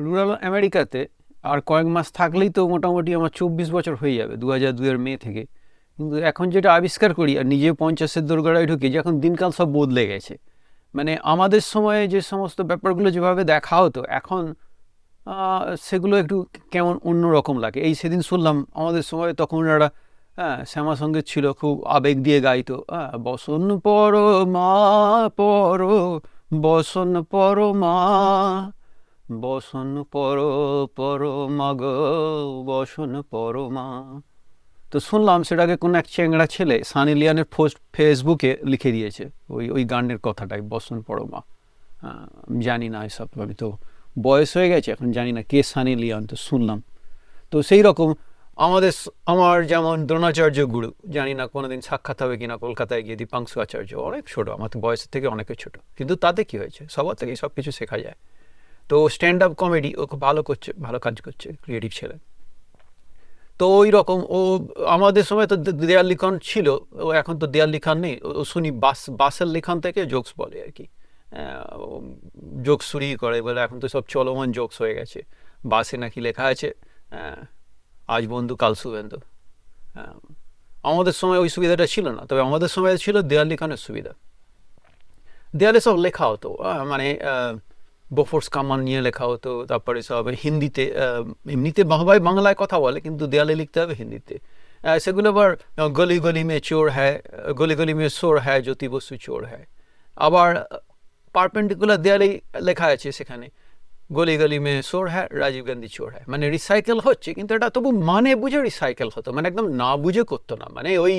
Rural আমেরিকাতে আর কয়েক মাস থাকলেই তো মোটামুটি আমার 24 বছর হয়ে যাবে, 2002-এর মে থেকে। কিন্তু এখন যেটা আবিষ্কার করি আর নিজে 50-এর দোরগোড়ায় ঢুকি, যে এখন দিনকাল সব বদলে গেছে। মানে আমাদের সময়ে যে সমস্ত ব্যাপারগুলো যেভাবে দেখা হতো, এখন সেগুলো একটু কেমন অন্যরকম লাগে। এই সেদিন শুনলাম আমাদের সময় তখন ওরা শ্যামা সঙ্গীত ছিল, খুব আবেগ দিয়ে গাইতো, বসন পর মা পর, বসন পর মা, বসন পর পর মাগ, বসন পর মা। তো শুনলাম সেটাকে কোনো এক চেংড়া ছেলে সানি লিওনের ফেসবুকে লিখে দিয়েছে, ওই ওই গানের কথাটাই, বসন পর মা। জানি না এসব, আমি তো বয়স হয়ে গেছে এখন, জানি না কে সানি লিওন, তো শুনলাম। তো সেই রকম আমার যেমন দ্রোণাচার্য গুরু, জানি না কোনোদিন সাক্ষাৎ হবে কিনা কলকাতায় গিয়ে, দীপাংশু আচার্য, অনেক ছোট, আমার তো বয়সের থেকে অনেকে ছোট, কিন্তু তাতে কি হয়েছে, সবার থেকে সব কিছু শেখা যায়। তো স্ট্যান্ড আপ কমেডি ও খুব ভালো করছে, ভালো কাজ করছে, ক্রিয়েটিভ ছেলে। তো ওই রকম ও, আমাদের সময় তো দেয়াল লিখন ছিল, ও এখন তো দেয়াল লিখন নেই, ও শুনি বাসের লিখন থেকে জোকস বলে আর কি, জোকস চুরি করে বলে, এখন তো সব চলমান জোকস হয়ে গেছে। বাসে নাকি লেখা আছে আজ বন্ধু কাল শুভেন্দু। আহ, আমাদের সময় ওই সুবিধাটা ছিল না, তবে আমাদের সময় ছিল দেয়াল লিখনের সুবিধা। দেয়ালে সব লেখা হতো, মানে বোফোর্স কামান নিয়ে লেখা হতো, তারপরে সব হিন্দিতে, এমনিতে বাংলায় বাংলায় কথা বলে, কিন্তু দেয়ালে লিখতে হবে হিন্দিতে। সেগুলো আবার গলি গলি মে চোর হ্যায়, গলি গলি মে চোর হ্যায়, জ্যোতি বসু চোর হ্যায়। আবার পারপেন্ডিকুলার দেয়ালেই লেখা আছে সেখানে, গলি গলি মে চোর হ্যায়, রাজীব গান্ধী চোর হ্যায়। মানে রিসাইকেল হচ্ছে, কিন্তু এটা তবু মানে বুঝে রিসাইকেল হতো, মানে একদম না বুঝে করতো না। মানে ওই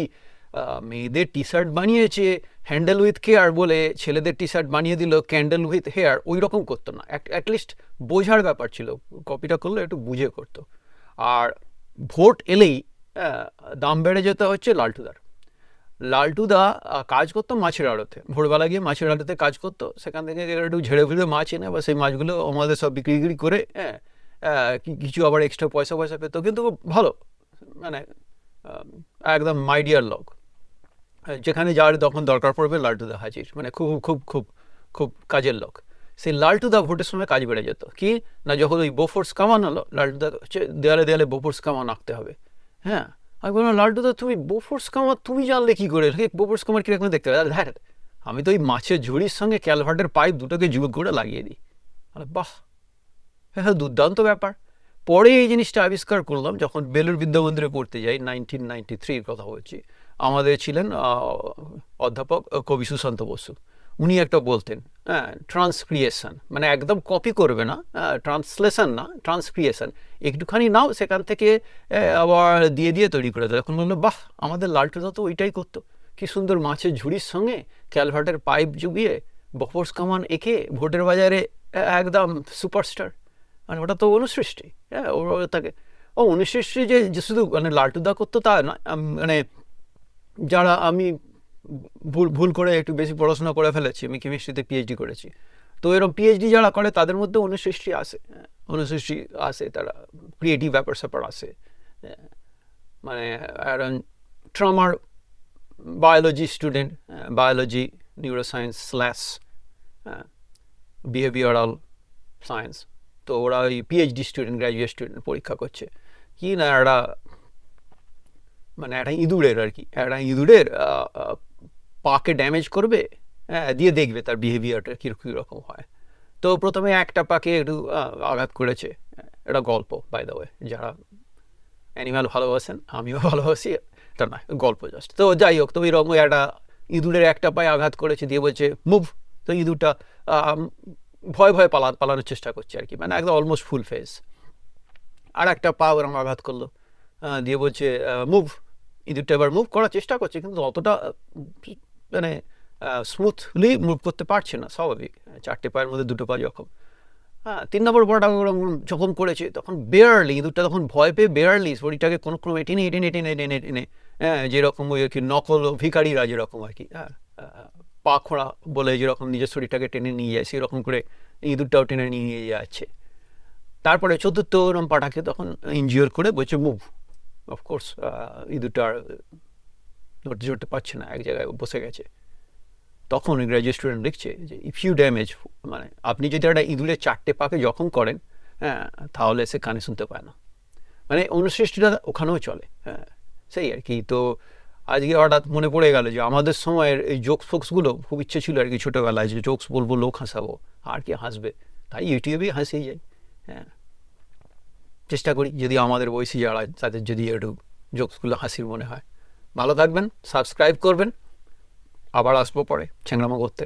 মেয়েদের টি শার্ট বানিয়েছে হ্যান্ডেল উইথ কেয়ার বলে, ছেলেদের টি শার্ট বানিয়ে দিল ক্যান্ডেল উইথ হেয়ার, ওই রকম করতো না। অ্যাটলিস্ট বোঝার ব্যাপার ছিল, কপিটা করলে একটু বুঝে করতো। আর ভোট এলেই দাম বেড়ে যেতে হচ্ছে লালটুদার। লালটুদা কাজ করতো মাছের আড়তে, ভোরবেলা গিয়ে মাছের আড়তে কাজ করতো, সেখান থেকে একটু ঝেড়ে ফিরে মাছ এনে বা সেই মাছগুলো আমাদের সব বিক্রি করে, কিছু আবার এক্সট্রা পয়সা পেতো, কিন্তু ভালো, মানে একদম মাইডিয়ার লোক। যেখানে যার তখন দরকার পড়বে লালটুদা হাজির, মানে খুব খুব খুব খুব কাজের লোক। সেই লালটুদা ভোটের সময় কাজ বেড়ে যেত কি না, যখন ওই বোফোর্স কামান হলো, লালটুদা হচ্ছে দেয়ালে দেয়ালে বোফোর্স কামান আঁকতে হবে। হ্যাঁ, আমি বললাম লালটুদা তুমি বোফোর্স কামান তুমি জানলে কি করে, বোফোর্স কামান কিরকম দেখতে হবে? হ্যাঁ, আমি তো ওই মাছের ঝুড়ির সঙ্গে ক্যালভার্টের পাইপ দুটোকে যুগ করে লাগিয়ে দিই। আরে বাহ, হ্যাঁ, দুর্দান্ত ব্যাপার। পরে এই জিনিসটা আবিষ্কার করলাম যখন বেলুর বিদ্যামন্দিরে পড়তে যাই, 1993 কথা বলছি। আমাদের ছিলেন অধ্যাপক কবি সুশান্ত বসু। উনি একটা বলতেন, ট্রান্সক্রিয়েশন, মানে একদম কপি করবে না, ট্রান্সলেশন না, ট্রান্সক্রিয়েশন, একটুখানি নাও সেখান থেকে আবার দিয়ে দিয়ে তৈরি করে দেয়। এখন বললো বাহ, আমাদের লালটুদা তো ওইটাই করতো, কি সুন্দর মাছের ঝুড়ির সঙ্গে ক্যালভার্টের পাইপ জুগিয়ে বফোর্স কামান এঁকে ভোটের বাজারে একদম সুপারস্টার। মানে ওটা তো অনুসৃষ্টি, হ্যাঁ, তাকে অনুসৃষ্টি যে শুধু মানে লালটুদা করতো তা নয়, মানে যারা আমি ভুল ভুল করে একটু বেশি পড়াশোনা করে ফেলেছি, আমি কেমিস্ট্রিতে পিএইচডি করেছি, তো এরকম পিএইচডি যারা করে তাদের মধ্যে অনুসৃষ্টি আসে, অনুসৃষ্টি আসে, তারা ক্রিয়েটিভ ব্যাপার স্যাপার আসে। মানে ট্রমার biology student, biology neuroscience slash behavioural science, তো ওরা ওই পিএইচডি স্টুডেন্ট, গ্র্যাজুয়েট স্টুডেন্ট পরীক্ষা করছে কি না, একটা মানে একটা ইঁদুরের আর কি, একটা ইঁদুরের পাকে ড্যামেজ করবে, দিয়ে দেখবে তার বিহেভিয়ারটা কীরকম হয়। তো প্রথমে একটা পাকে একটু আঘাত করেছে, এটা গল্প বাই দ্য ওয়ে, যারা অ্যানিম্যাল ভালোবাসেন, আমিও ভালোবাসি, এটা নয় গল্প জাস্ট। তো যাই হোক, তো এরকম একটা ইঁদুরের একটা পায়ে আঘাত করেছে, দিয়ে বলছে মুভ। তো ইঁদুরটা ভয় ভয়ে পালানোর চেষ্টা করছে আর কি, মানে একদম অলমোস্ট ফুল ফেস। আর একটা পা ওরকম আঘাত করলো, দিয়ে বলছে মুভ। ইঁদুরটা এবার মুভ করার চেষ্টা করছে, কিন্তু অতটা মানে স্মুথলি মুভ করতে পারছে না, স্বাভাবিক, চারটে পায়ের মধ্যে দুটো পা যখন। হ্যাঁ, 3 নম্বর বড়টা যখন করেছে তখন বেয়ারলি, ইঁদুরটা তখন ভয় পেয়ে বেয়ারলি শরীরটাকে কোনো ক্রমে টেনে টেনে টেনে টেনে টেনে, যেরকম ওই আর কি নকল ভিখারিরা যেরকম আর কি, পা খোঁড়া বলে যেরকম নিজের শরীরটাকে টেনে নিয়ে যায়, সেরকম করে ইঁদুরটাও টেনে নিয়ে যাচ্ছে। তারপরে চতুর্থ ওরম পাটাকে তখন ইনজিওর করে বলছে মুভ। অফকোর্স ইঁদুরটা নড়তে চড়তে পারছে না, এক জায়গায় বসে গেছে। তখন গ্র্যাজুয়েট স্টুডেন্ট লিখছে যে ইফ ইউ ড্যামেজ, মানে আপনি যদি একটা ইঁদুরের 4টে পাকে জখম করেন, হ্যাঁ, তাহলে সে কানে শুনতে পায় না। মানে অনুসৃষ্টিটা ওখানেও চলে। হ্যাঁ, সেই আর কি। তো আজকে হঠাৎ মনে পড়ে গেল যে আমাদের সময়ের এই জোকস ফোকসগুলো খুব ইচ্ছে ছিল আর কি ছোটোবেলায়, যে জোকস বলবো, লোক হাসাবো, আর কি হাসবে, তাই ইউটিউবেই হাসিয়ে যাই। হ্যাঁ, চেষ্টা করি যদি আমাদের বয়সী যারা তাদের যদি একটু জোকসগুলো হাসির মনে হয়। ভালো থাকবেন, সাবস্ক্রাইব করবেন, আবার আসবো পরে চ্যাংড়ামো করতে।